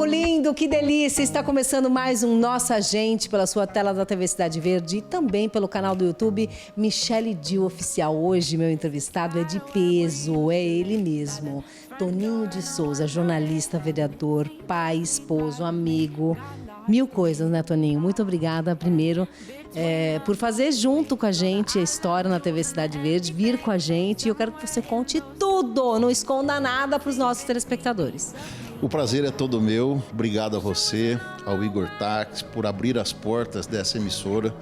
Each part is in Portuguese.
lindo, que delícia! Está começando mais um Nossa Gente pela sua tela da TV Cidade Verde e também pelo canal do YouTube Michele Dil Oficial. Hoje meu entrevistado é de peso, é ele mesmo, Toninho de Souza, jornalista, vereador, pai, esposo, amigo, mil coisas, né, Toninho? Muito obrigada, primeiro, por fazer junto com a gente a história na TV Cidade Verde, vir com a gente, e eu quero que você conte tudo, não esconda nada para os nossos telespectadores. O prazer é todo meu. Obrigado a você, ao Igor Tax, por abrir as portas dessa emissora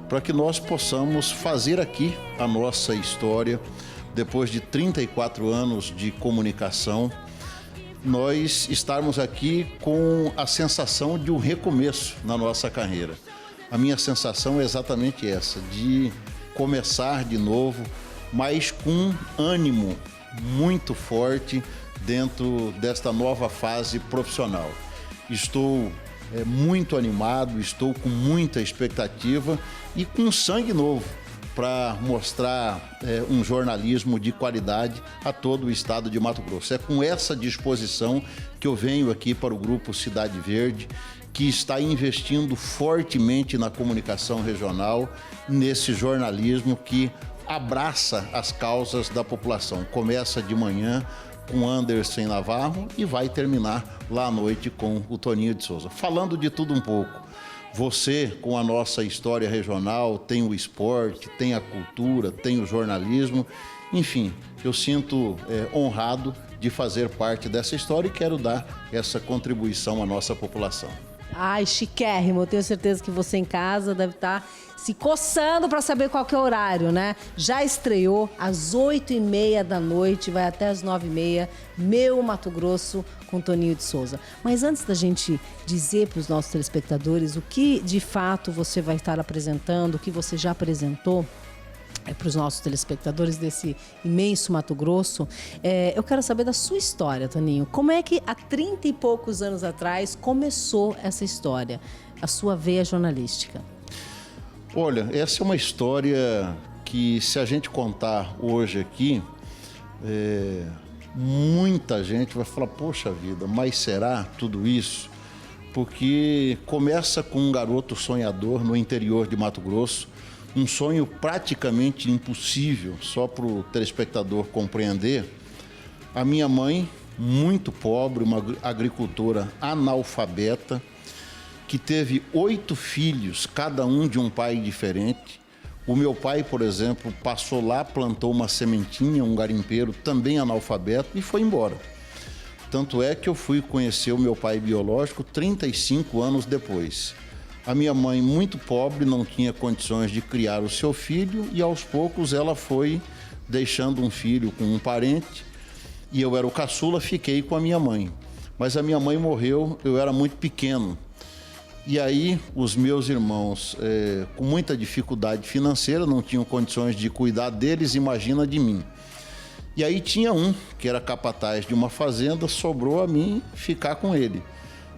para que nós possamos fazer aqui a nossa história. Depois de 34 anos de comunicação, nós estarmos aqui com a sensação de um recomeço na nossa carreira. A minha sensação é exatamente essa, de começar de novo, mas com ânimo muito forte dentro desta nova fase profissional. Estou muito animado, estou com muita expectativa e com sangue novo para mostrar um jornalismo de qualidade a todo o estado de Mato Grosso. É com essa disposição que eu venho aqui para o Grupo Cidade Verde, que está investindo fortemente na comunicação regional, nesse jornalismo que abraça as causas da população. Começa de manhã com Anderson Navarro e vai terminar lá à noite com o Toninho de Souza. Falando de tudo um pouco. Você, com a nossa história regional, tem o esporte, tem a cultura, tem o jornalismo. Enfim, eu sinto honrado de fazer parte dessa história e quero dar essa contribuição à nossa população. Ai, chiquérrimo. Eu tenho certeza que você em casa deve estar se coçando para saber qual que é o horário, né? Já estreou às 8h30 da noite, vai até às 9h30, Meu Mato Grosso com Toninho de Souza. Mas antes da gente dizer para os nossos telespectadores o que de fato você vai estar apresentando, o que você já apresentou para os nossos telespectadores desse imenso Mato Grosso, eu quero saber da sua história, Toninho. Como é que há 30 e poucos anos atrás começou essa história, a sua veia jornalística? Olha, essa é uma história que, se a gente contar hoje aqui, muita gente vai falar, poxa vida, mas será tudo isso? Porque começa com um garoto sonhador no interior de Mato Grosso, um sonho praticamente impossível, só para o telespectador compreender. A minha mãe, muito pobre, uma agricultora analfabeta, que teve 8 filhos, cada um de um pai diferente. O meu pai, por exemplo, passou lá, plantou uma sementinha, um garimpeiro também analfabeto e foi embora. Tanto é que eu fui conhecer o meu pai biológico 35 anos depois. A minha mãe, muito pobre, não tinha condições de criar o seu filho e aos poucos ela foi deixando um filho com um parente e eu era o caçula, fiquei com a minha mãe. Mas a minha mãe morreu, eu era muito pequeno. E aí os meus irmãos, com muita dificuldade financeira, não tinham condições de cuidar deles, imagina de mim. E aí tinha um que era capataz de uma fazenda, sobrou a mim ficar com ele.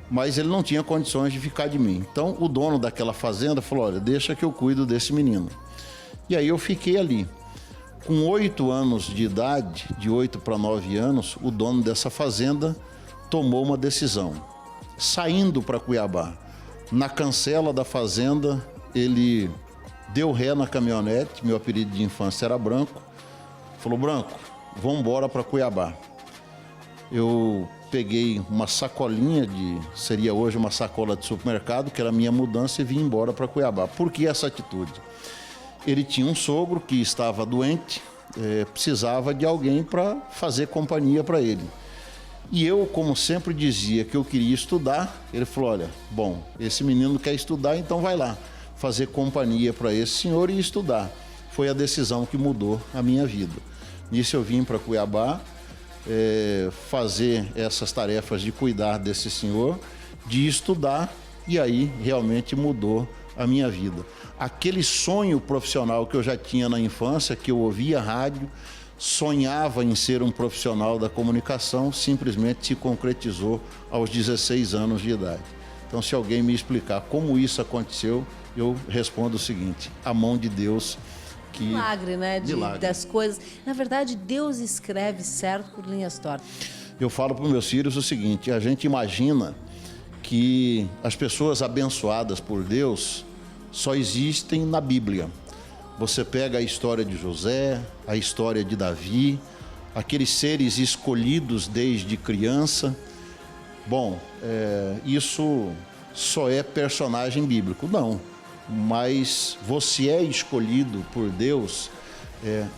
Mas ele não tinha condições de ficar de mim. Então o dono daquela fazenda falou, olha, deixa que eu cuido desse menino. E aí eu fiquei ali. Com 8 anos de idade, de 8 para 9 anos, o dono dessa fazenda tomou uma decisão. Saindo para Cuiabá, na cancela da fazenda, ele deu ré na caminhonete, meu apelido de infância era Branco, falou, Branco, vamos embora para Cuiabá. Eu peguei uma sacolinha seria hoje uma sacola de supermercado, que era a minha mudança, e vim embora para Cuiabá. Por que essa atitude? Ele tinha um sogro que estava doente, precisava de alguém para fazer companhia para ele. E eu, como sempre dizia que eu queria estudar, ele falou, olha, bom, esse menino quer estudar, então vai lá fazer companhia para esse senhor e estudar. Foi a decisão que mudou a minha vida. Nisso eu vim para Cuiabá, fazer essas tarefas de cuidar desse senhor, de estudar, e aí realmente mudou a minha vida. Aquele sonho profissional que eu já tinha na infância, que eu ouvia rádio, sonhava em ser um profissional da comunicação, simplesmente se concretizou aos 16 anos de idade. Então, se alguém me explicar como isso aconteceu, eu respondo o seguinte, a mão de Deus que... Milagre, né? Milagre. Das coisas. Na verdade, Deus escreve certo por linhas tortas. Eu falo para os meus filhos o seguinte, a gente imagina que as pessoas abençoadas por Deus só existem na Bíblia. Você pega a história de José, a história de Davi, aqueles seres escolhidos desde criança. Bom, isso só é personagem bíblico, não. Mas você é escolhido por Deus.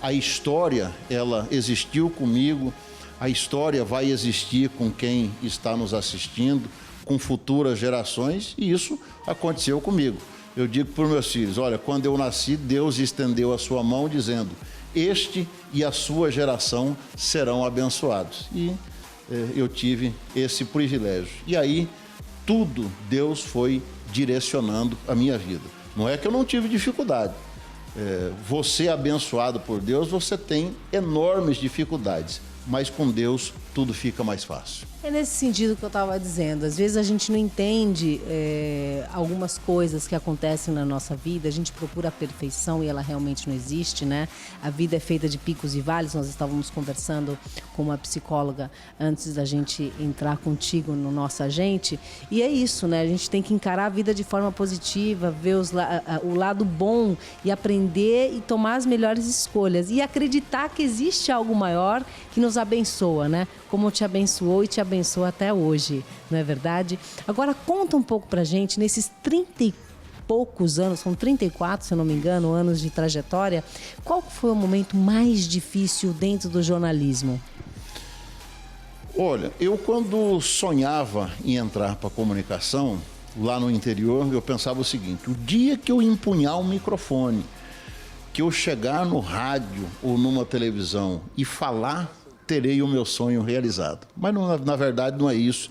A história, ela existiu comigo, a história vai existir com quem está nos assistindo, com futuras gerações, e isso aconteceu comigo. Eu digo para os meus filhos, olha, quando eu nasci, Deus estendeu a sua mão dizendo, este e a sua geração serão abençoados. E eu tive esse privilégio. E aí, tudo Deus foi direcionando a minha vida. Não é que eu não tive dificuldade. Você abençoado por Deus, você tem enormes dificuldades, mas com Deus tudo fica mais fácil. É nesse sentido que eu estava dizendo. Às vezes a gente não entende algumas coisas que acontecem na nossa vida. A gente procura a perfeição e ela realmente não existe, né? A vida é feita de picos e vales. Nós estávamos conversando com uma psicóloga antes da gente entrar contigo no Nossa Gente. E é isso, né? A gente tem que encarar a vida de forma positiva, ver o lado bom e aprender e tomar as melhores escolhas. E acreditar que existe algo maior que nos abençoa, né? Como te abençoou e te abençoa até hoje, não é verdade? Agora conta um pouco pra gente, nesses 30 e poucos anos, são 34, se eu não me engano, anos de trajetória, qual foi o momento mais difícil dentro do jornalismo? Olha, eu quando sonhava em entrar para a comunicação, lá no interior, eu pensava o seguinte, o dia que eu empunhar um microfone, que eu chegar no rádio ou numa televisão e falar, terei o meu sonho realizado. Mas na verdade não é isso.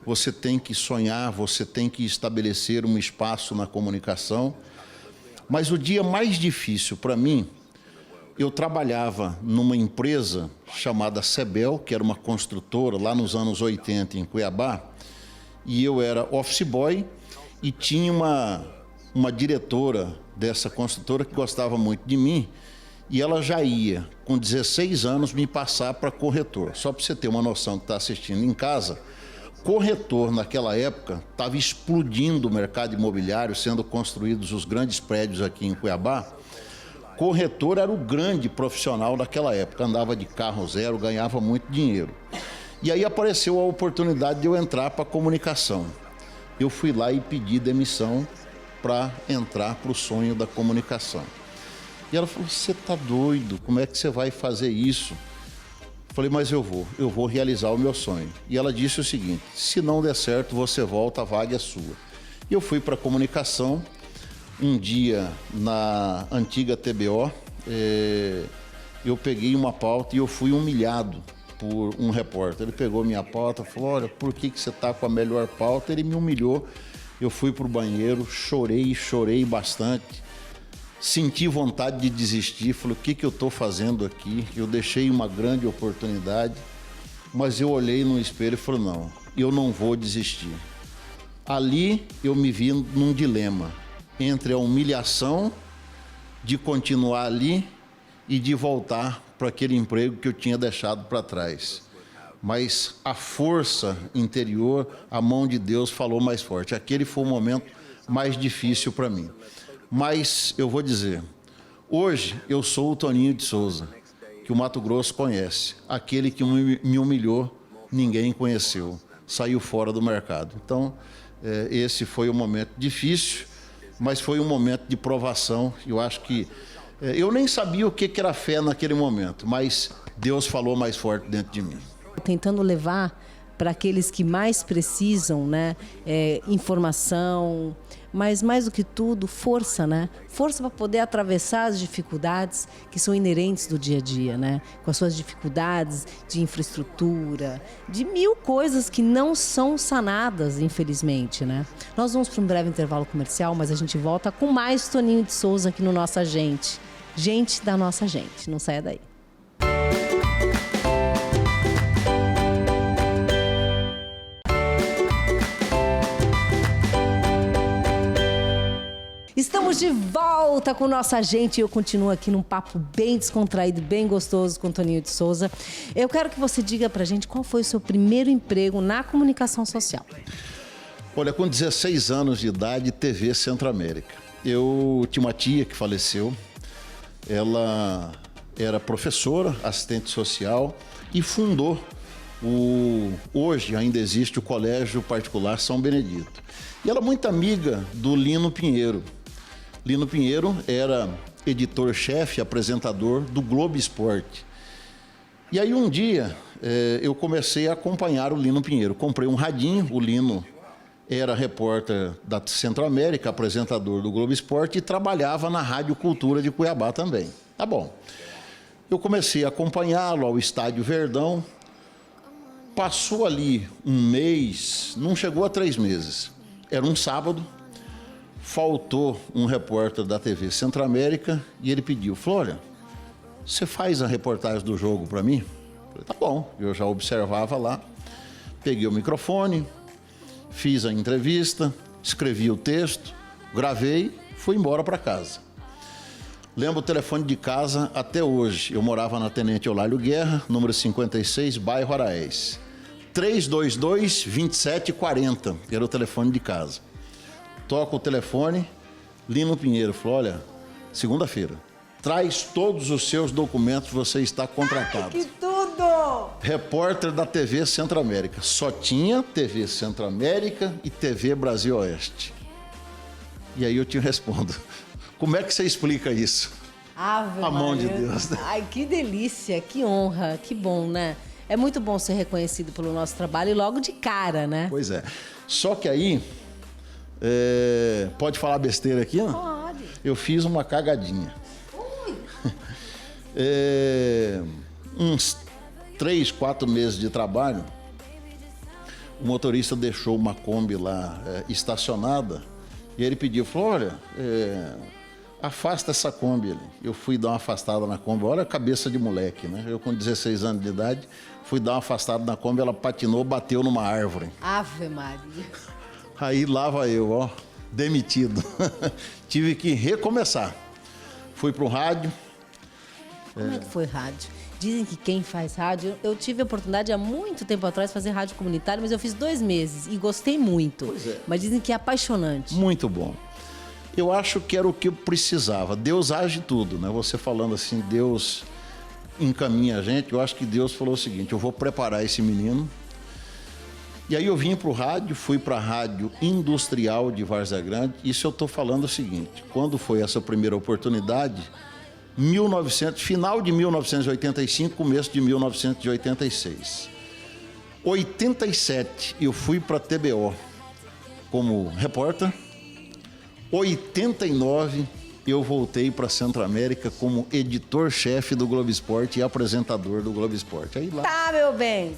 Você tem que sonhar, você tem que estabelecer um espaço na comunicação. Mas o dia mais difícil para mim, eu trabalhava numa empresa chamada Sebel, que era uma construtora lá nos anos 80 em Cuiabá, e eu era office boy e tinha uma diretora dessa construtora que gostava muito de mim, e ela já ia, com 16 anos, me passar para corretor. Só para você ter uma noção que está assistindo em casa, corretor naquela época estava explodindo o mercado imobiliário, sendo construídos os grandes prédios aqui em Cuiabá. Corretor era o grande profissional daquela época, andava de carro zero, ganhava muito dinheiro. E aí apareceu a oportunidade de eu entrar para a comunicação. Eu fui lá e pedi demissão para entrar para o sonho da comunicação. E ela falou, você está doido, como é que você vai fazer isso? Eu falei, mas eu vou realizar o meu sonho. E ela disse o seguinte, se não der certo, você volta, a vaga é sua. E eu fui para a comunicação, um dia na antiga TBO, eu peguei uma pauta e eu fui humilhado por um repórter. Ele pegou minha pauta e falou, olha, por que você está com a melhor pauta? Ele me humilhou, eu fui para o banheiro, chorei bastante. Senti vontade de desistir, falei, o que eu estou fazendo aqui? Eu deixei uma grande oportunidade, mas eu olhei no espelho e falei, não, eu não vou desistir. Ali eu me vi num dilema entre a humilhação de continuar ali e de voltar para aquele emprego que eu tinha deixado para trás. Mas a força interior, a mão de Deus falou mais forte. Aquele foi o momento mais difícil para mim. Mas eu vou dizer, hoje eu sou o Toninho de Souza, que o Mato Grosso conhece. Aquele que me humilhou, ninguém conheceu, saiu fora do mercado. Então, esse foi um momento difícil, mas foi um momento de provação. Eu acho que eu nem sabia o que era fé naquele momento, mas Deus falou mais forte dentro de mim. Tentando levar para aqueles que mais precisam, né, informação, mas mais do que tudo, força, né? Força para poder atravessar as dificuldades que são inerentes do dia a dia, né? Com as suas dificuldades de infraestrutura, de mil coisas que não são sanadas, infelizmente, né? Nós vamos para um breve intervalo comercial, mas a gente volta com mais Toninho de Souza aqui no Nossa Gente. Gente da Nossa Gente, não saia daí. Estamos de volta com Nossa Gente e eu continuo aqui num papo bem descontraído, bem gostoso com o Toninho de Souza. Eu quero que você diga pra gente qual foi o seu primeiro emprego na comunicação social. Olha, com 16 anos de idade, TV Centro-América. Eu tinha uma tia que faleceu, ela era professora, assistente social e fundou hoje ainda existe o Colégio Particular São Benedito. E ela é muito amiga do Lino Pinheiro. Lino Pinheiro era editor-chefe, apresentador do Globo Esporte. E aí um dia eu comecei a acompanhar o Lino Pinheiro. Comprei um radinho, o Lino era repórter da Centro-América, apresentador do Globo Esporte e trabalhava na Rádio Cultura de Cuiabá também. Tá bom. Eu comecei a acompanhá-lo ao Estádio Verdão. Passou ali um mês, não chegou a 3 meses. Era um sábado, faltou um repórter da TV Centro-América e ele pediu, falou, olha, você faz a reportagem do jogo para mim? Eu falei, tá bom, eu já observava lá. Peguei o microfone, fiz a entrevista, escrevi o texto, gravei, fui embora para casa. Lembro o telefone de casa até hoje. Eu morava na Tenente Eulálio Guerra, número 56, bairro Araés. 322-2740, era o telefone de casa. Toca o telefone, Lino Pinheiro falou, olha, segunda-feira, traz todos os seus documentos, você está contratado. Ai, que tudo! Repórter da TV Centro-América. Só tinha TV Centro-América e TV Brasil Oeste. E aí eu te respondo, como é que você explica isso? Ave A mão de Maria. Deus. Ai, que delícia, que honra, que bom, né? É muito bom ser reconhecido pelo nosso trabalho e logo de cara, né? Pois é. Só que aí, pode falar besteira aqui, não? Pode. Eu fiz uma cagadinha. Uns 3, 4 meses de trabalho, o motorista deixou uma Kombi lá estacionada e ele pediu, falou, olha, afasta essa Kombi ali. Eu fui dar uma afastada na Kombi, olha a cabeça de moleque, né? Eu com 16 anos de idade, fui dar uma afastada na Kombi, ela patinou, bateu numa árvore. Ave Maria. Aí lá vai eu, ó, demitido. Tive que recomeçar. Fui pro rádio. Como é que foi rádio? Dizem que quem faz rádio... Eu tive a oportunidade há muito tempo atrás de fazer rádio comunitário, mas eu fiz 2 meses e gostei muito. Pois é. Mas dizem que é apaixonante. Muito bom. Eu acho que era o que eu precisava. Deus age tudo, né? Você falando assim, Deus encaminha a gente. Eu acho que Deus falou o seguinte, eu vou preparar esse menino. E aí eu vim para o rádio, fui para a Rádio Industrial de Várzea Grande. Isso eu estou falando o seguinte, quando foi essa primeira oportunidade, final de 1985, começo de 1986. 87 eu fui para a TBO como repórter. 89 eu voltei para Centro-América como editor-chefe do Globo Esporte e apresentador do Globo Esporte. Aí lá, Tá, meu bem.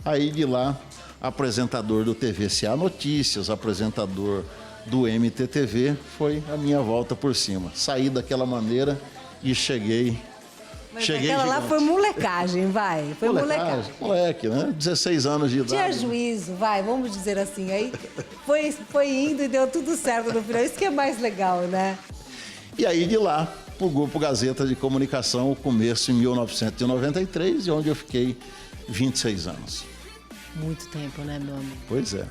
aí de lá, apresentador do TVCA Notícias, apresentador do MTTV, foi a minha volta por cima. Saí daquela maneira e cheguei. Mas aquela lá gigante. foi molecagem, vai. Foi molecagem. Moleque, né? 16 anos de idade. Tinha juízo, vai, vamos dizer assim. Aí foi indo e deu tudo certo no final. Isso que é mais legal, né? E aí de lá, pro Grupo Gazeta de Comunicação, o começo em 1993, onde eu fiquei 26 anos. Muito tempo, né, meu amigo? Pois é.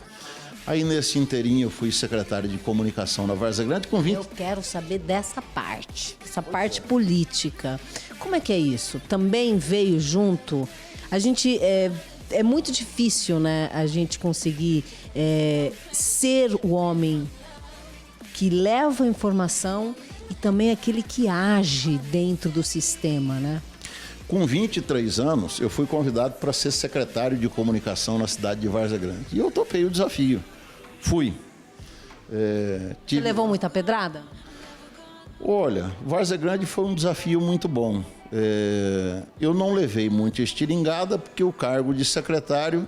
Aí nesse inteirinho eu fui secretário de comunicação na Várzea Grande com 20... Eu quero saber dessa parte, essa parte política. Como é que é isso? Também veio junto? A gente... É muito difícil, né, a gente conseguir ser o homem que leva a informação e também aquele que age dentro do sistema, né? Com 23 anos, eu fui convidado para ser secretário de comunicação na cidade de Várzea Grande. E eu topei o desafio. Fui. Você levou muita pedrada? Olha, Várzea Grande foi um desafio muito bom. Eu não levei muita estilingada, porque o cargo de secretário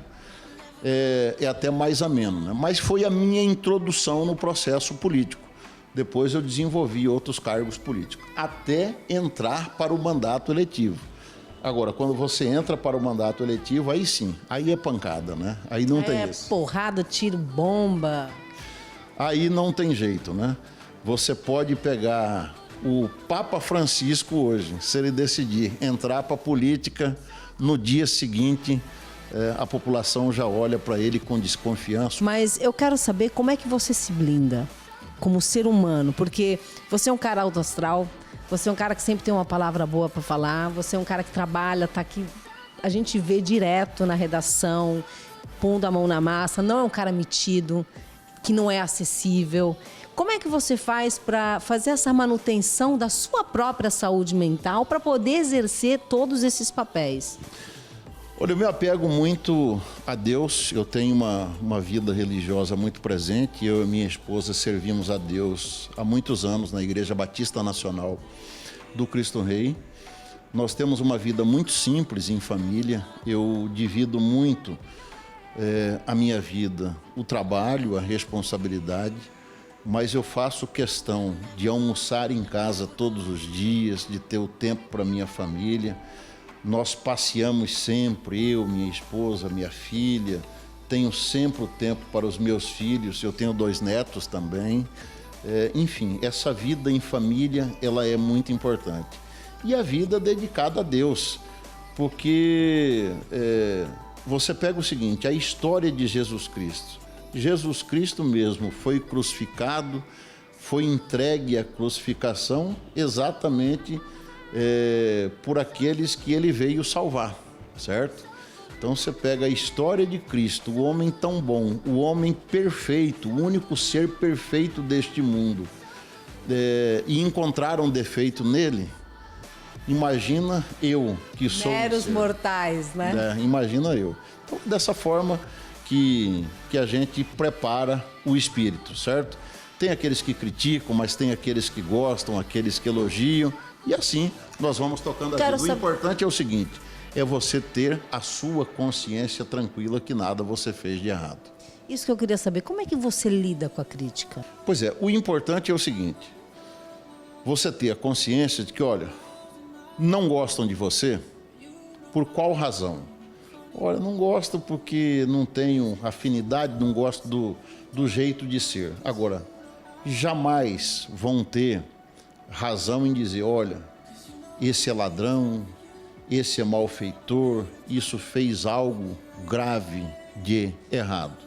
é até mais ameno, né? Mas foi a minha introdução no processo político. Depois eu desenvolvi outros cargos políticos, até entrar para o mandato eletivo. Agora, quando você entra para o mandato eletivo, aí sim, aí é pancada, né? Aí não tem isso. Porrada, tiro, bomba. Aí não tem jeito, né? Você pode pegar o Papa Francisco hoje, se ele decidir entrar para a política, no dia seguinte a população já olha para ele com desconfiança. Mas eu quero saber como é que você se blinda como ser humano, porque você é um cara alto astral, você é um cara que sempre tem uma palavra boa para falar, você é um cara que trabalha, tá aqui, a gente vê direto na redação, pondo a mão na massa, não é um cara metido, que não é acessível. Como é que você faz para fazer essa manutenção da sua própria saúde mental para poder exercer todos esses papéis? Olha, eu me apego muito a Deus, eu tenho uma vida religiosa muito presente, eu e minha esposa servimos a Deus há muitos anos na Igreja Batista Nacional do Cristo Rei. Nós temos uma vida muito simples em família, eu divido muito a minha vida, o trabalho, a responsabilidade, mas eu faço questão de almoçar em casa todos os dias, de ter o tempo para minha família. Nós passeamos sempre, eu, minha esposa, minha filha, tenho sempre o tempo para os meus filhos, eu tenho 2 netos também. Enfim, essa vida em família, ela é muito importante. E a vida dedicada a Deus, porque você pega o seguinte, a história de Jesus Cristo. Jesus Cristo mesmo foi crucificado, foi entregue à crucificação exatamente por aqueles que ele veio salvar, certo? Então você pega a história de Cristo, o homem tão bom, o homem perfeito, o único ser perfeito deste mundo, e encontraram defeito nele. Imagina eu, que sou meros mortais, né? Imagina eu. Então, dessa forma que a gente prepara o espírito, certo? Tem aqueles que criticam, mas tem aqueles que gostam, aqueles que elogiam. E assim nós vamos tocando a vida. O importante é o seguinte, é você ter a sua consciência tranquila que nada você fez de errado. Isso que eu queria saber, como é que você lida com a crítica? Pois é, o importante é o seguinte, você ter a consciência de que, olha, não gostam de você, por qual razão? Olha, não gosto porque não tenho afinidade, não gosto do jeito de ser. Agora, jamais vão ter razão em dizer, olha, esse é ladrão, esse é malfeitor, isso fez algo grave de errado.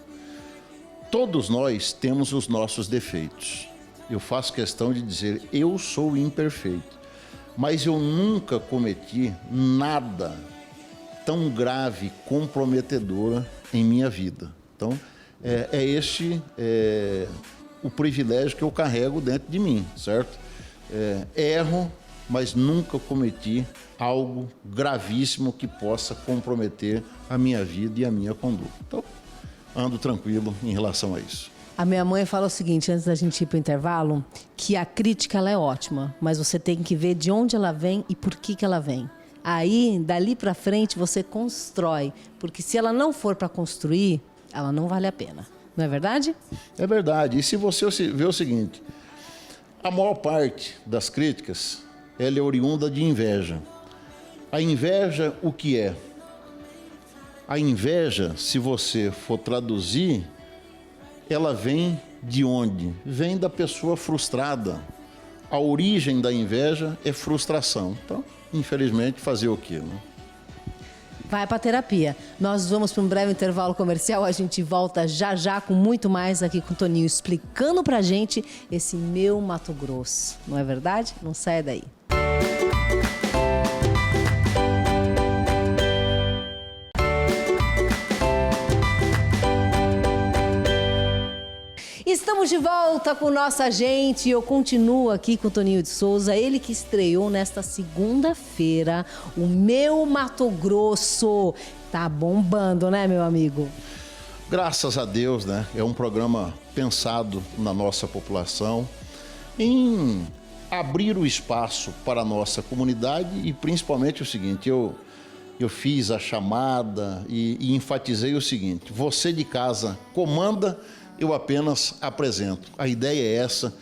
Todos nós temos os nossos defeitos. Eu faço questão de dizer, eu sou imperfeito, mas eu nunca cometi nada tão grave, comprometedora em minha vida. Então, este o privilégio que eu carrego dentro de mim, certo? Erro, mas nunca cometi algo gravíssimo que possa comprometer a minha vida e a minha conduta. Então, ando tranquilo em relação a isso. A minha mãe fala o seguinte, antes da gente ir para o intervalo, que a crítica ela é ótima, mas você tem que ver de onde ela vem e por que ela vem. Aí, dali para frente, você constrói, porque se ela não for para construir, ela não vale a pena. Não é verdade? É verdade. E se você vê o seguinte, a maior parte das críticas, ela é oriunda de inveja. A inveja, o que é? A inveja, se você for traduzir, ela vem de onde? Vem da pessoa frustrada. A origem da inveja é frustração. Então, infelizmente, fazer o quê, né? Vai para terapia. Nós vamos para um breve intervalo comercial. A gente volta já já com muito mais aqui com o Toninho explicando pra gente esse meu Mato Grosso. Não é verdade? Não saia daí. Estamos de volta com nossa gente. Eu continuo aqui com o Toninho de Souza, ele que estreou nesta segunda-feira o Meu Mato Grosso. Tá bombando, né, meu amigo? Graças a Deus, né? É um programa pensado na nossa população, em abrir o espaço para a nossa comunidade e principalmente o seguinte, eu fiz a chamada e enfatizei o seguinte, você de casa comanda, eu apenas apresento. A ideia é essa,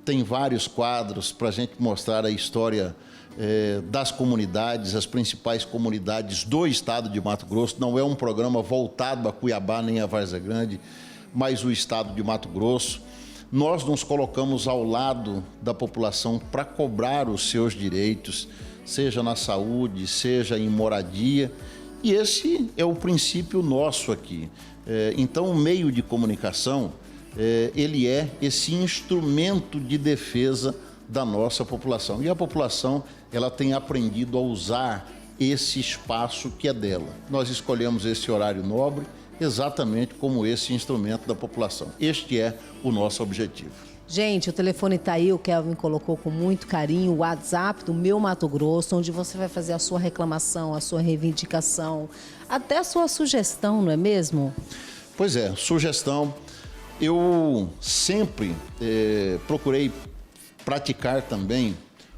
tem vários quadros para a gente mostrar a história das comunidades, as principais comunidades do estado de Mato Grosso. Não é um programa voltado a Cuiabá nem a Várzea Grande, mas o estado de Mato Grosso. Nós nos colocamos ao lado da população para cobrar os seus direitos, seja na saúde, seja em moradia, E esse é o princípio nosso aqui. Então, o meio de comunicação, ele é esse instrumento de defesa da nossa população. E a população, ela tem aprendido a usar esse espaço que é dela. Nós escolhemos esse horário nobre exatamente como esse instrumento da população. Este é o nosso objetivo. Gente, o telefone está aí, o Kelvin colocou com muito carinho, o WhatsApp do Meu Mato Grosso, onde você vai fazer a sua reclamação, a sua reivindicação, até a sua sugestão, não é mesmo? Pois é, sugestão. Eu sempre procurei praticar também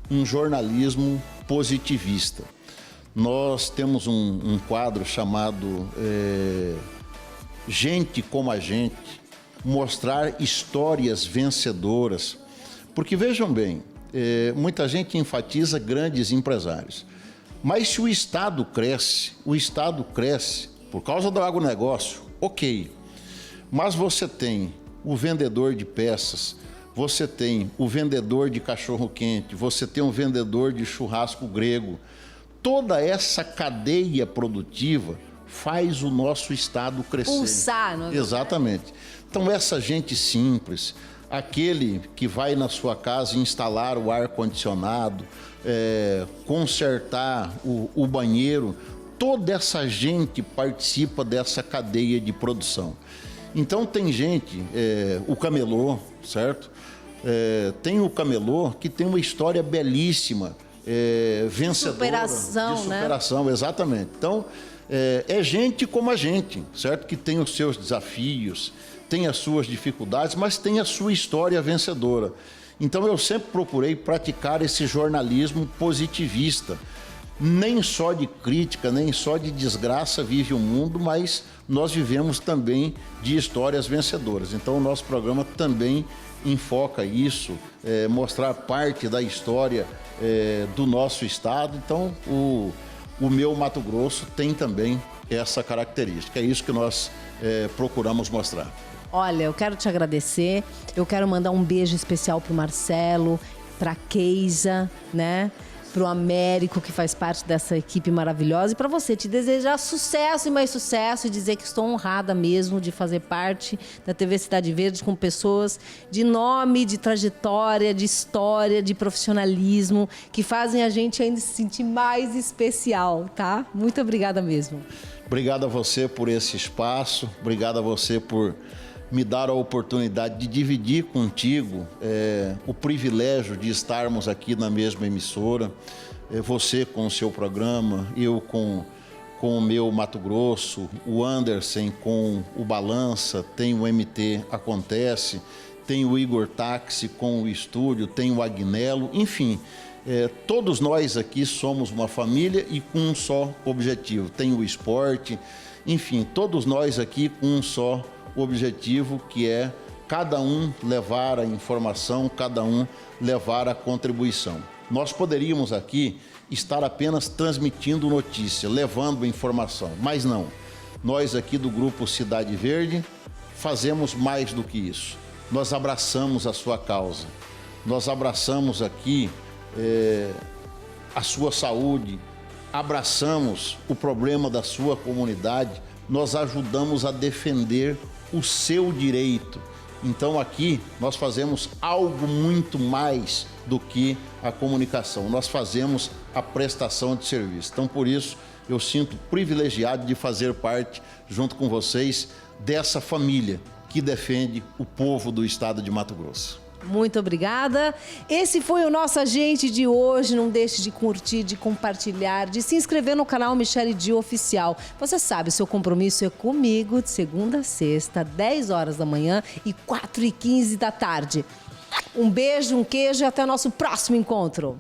um jornalismo positivista. Nós temos um quadro chamado Gente como a Gente, mostrar histórias vencedoras. Porque vejam bem, muita gente enfatiza grandes empresários. Mas se o Estado cresce por causa do agronegócio, ok. Mas você tem o vendedor de peças, você tem o vendedor de cachorro-quente, você tem o vendedor de churrasco grego. Toda essa cadeia produtiva faz o nosso Estado crescer. Pulsar, não é? Exatamente. Então, essa gente simples, aquele que vai na sua casa instalar o ar-condicionado, consertar o banheiro, toda essa gente participa dessa cadeia de produção. Então, tem gente, o camelô, certo? Tem o camelô que tem uma história belíssima, vencedora. De superação, né? Exatamente. Então, é gente como a gente, certo? Que tem os seus desafios, tem as suas dificuldades, mas tem a sua história vencedora. Então, eu sempre procurei praticar esse jornalismo positivista. Nem só de crítica, nem só de desgraça vive o mundo, mas nós vivemos também de histórias vencedoras. Então, o nosso programa também enfoca isso, mostrar parte da história do nosso estado. Então, o Meu Mato Grosso tem também essa característica. É isso que nós procuramos mostrar. Olha, eu quero te agradecer. Eu quero mandar um beijo especial para o Marcelo, para a Keisa, né? Para o Américo, que faz parte dessa equipe maravilhosa. E para você, te desejar sucesso e mais sucesso e dizer que estou honrada mesmo de fazer parte da TV Cidade Verde com pessoas de nome, de trajetória, de história, de profissionalismo, que fazem a gente ainda se sentir mais especial, tá? Muito obrigada mesmo. Obrigado a você por esse espaço, obrigado a você por me dar a oportunidade de dividir contigo o privilégio de estarmos aqui na mesma emissora, você com o seu programa, eu com o Meu Mato Grosso, o Anderson com o Balança, tem o MT Acontece, tem o Igor Táxi com o estúdio, tem o Agnello, enfim, todos nós aqui somos uma família e com um só objetivo, tem o esporte, enfim, todos nós aqui com um só objetivo, que é cada um levar a informação, cada um levar a contribuição. Nós poderíamos aqui estar apenas transmitindo notícia, levando informação, mas não. Nós aqui do Grupo Cidade Verde fazemos mais do que isso. Nós abraçamos a sua causa, nós abraçamos aqui a sua saúde, abraçamos o problema da sua comunidade, nós ajudamos a defender o seu direito. Então aqui nós fazemos algo muito mais do que a comunicação, nós fazemos a prestação de serviço. Então por isso eu sinto privilegiado de fazer parte, junto com vocês, dessa família que defende o povo do estado de Mato Grosso. Muito obrigada. Esse foi o nosso Agente de hoje. Não deixe de curtir, de compartilhar, de se inscrever no canal Michele Dio Oficial. Você sabe, o seu compromisso é comigo de segunda a sexta, 10 horas da manhã e 4h15 da tarde. Um beijo, um queijo e até o nosso próximo encontro.